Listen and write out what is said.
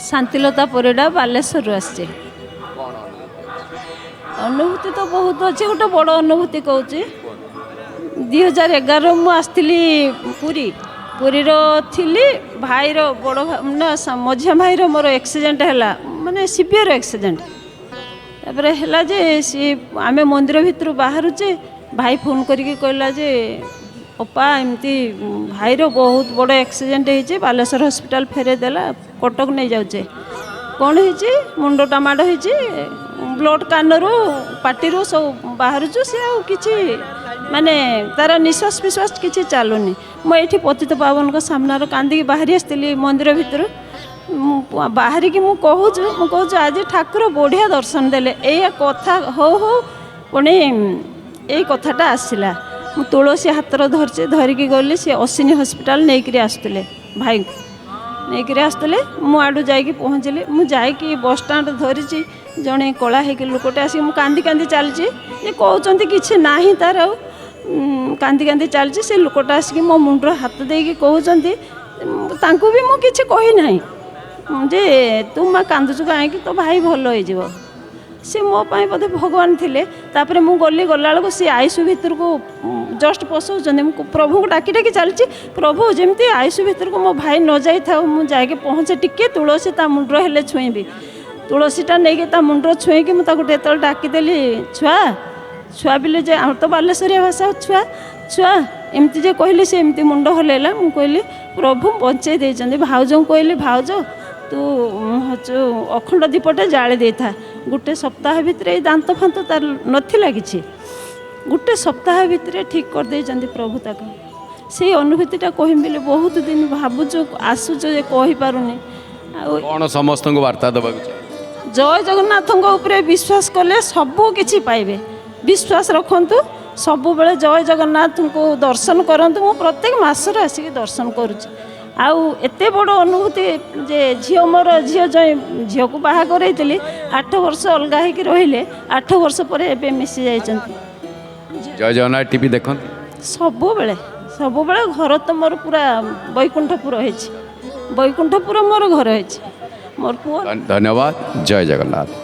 शांतिलता परिडा बालेश्वर आसचे अनुभूति तो बहुत अच्छे गोटे बड़ अनुभूति कहूँ 2011 मु आसती पुरी पुरीर थी भाईर बड़ ना मझिया भाईर मोर एक्सीडेंट है माने सीवियर एक्सीडेंट तापर है जे सी आम मंदिर भितर बाहरुचे भाई फोन करके कहला जे अपा एमती भाईर बहुत बड़ एक्सीडेंट होती बालेश्वर हॉस्पिटल फेरे देला कटक नहीं जाऊे कौन होती मुंडटा माड़ होती ब्लड कानरू पार्टी सब बाहर सी कि माने तार निश्वास विश्वास किसी चलुनी मुझे पतित पावन को सामना कांदी बाहरी आसती मंदिर भितर बाहर की कहूँ आज ठाकुर बढ़िया दर्शन देले ये कथा हो पुणी यही कथाटा आसला मु तुलसी हाथ धरचे धरिकी गली सी अश्विनी हॉस्पिटल नहीं आसुले भाई को नहीं आसुले मुझू जा पहुँचली मुझे बस स्टाण्ड धरी जड़े कला हो लोकटे आसिक कांदी कांदी चलती कहते कि ना तार कांदी कांदी चलती से लोकटा आसिक मो मुंडर हाथ देकी कहते भी मुझे कहीना जे तू माँ कांदुचु कहीं तो भाई भल हो सी मोपाई बोधे भगवान थे तापर मु गली गला बेलू सी आईसु भितर को जस्ट पशुन प्रभु को डाकी डाकी चलती प्रभु जमी आईसु भितर को मो भाई न जाई था मुझे पहुँचे टिके तुलसी ता मुंडर हेले छुईबी तुलसीटा नहीं ता मुंडर छुईकी मुझे डाकीदेली छुआ छुआ बिले जे तो बालेश्वरिया भाषा छुआ छुआ एमती जे कहली से एमती मुंड हलैला मु कहली प्रभु बंचे देइछन्ती भाउज कहली भाउज तू अखंड दीपटे जाली दे था गोटे सप्ताह भितर दांत फांत तार नथिला किछि गोटे सप्ताह भितर ठीक कर देइछन्ती प्रभु ताको से अनुभूतिटा कहिम बेले बहुत दिन भाबुछु आसुछु जे कहि पारुनी कोन समस्त को वार्ता दबाक जय जगन्नाथ उपरे विश्वास कले सबू किछि पाइबे विश्वास रखंतु सब बेले जय जगन्नाथ को दर्शन करंतु मु प्रत्येक मासरे आसिक दर्शन करूछि आउ एते बड़ अनुभूति जे झील मोर झील को बाहा करैतली 8 वर्ष अलगा होकर रहिले 8 वर्ष पर एबे मिसी जाइछन्ती जय जगन्नाथ टीवी देखन सब बेले घर तो मोर पूरा बैकुंठपुर होइछि बैकुंठपुर मोर घर होइछि मोर पुओ धन्यवाद जय जगन्नाथ।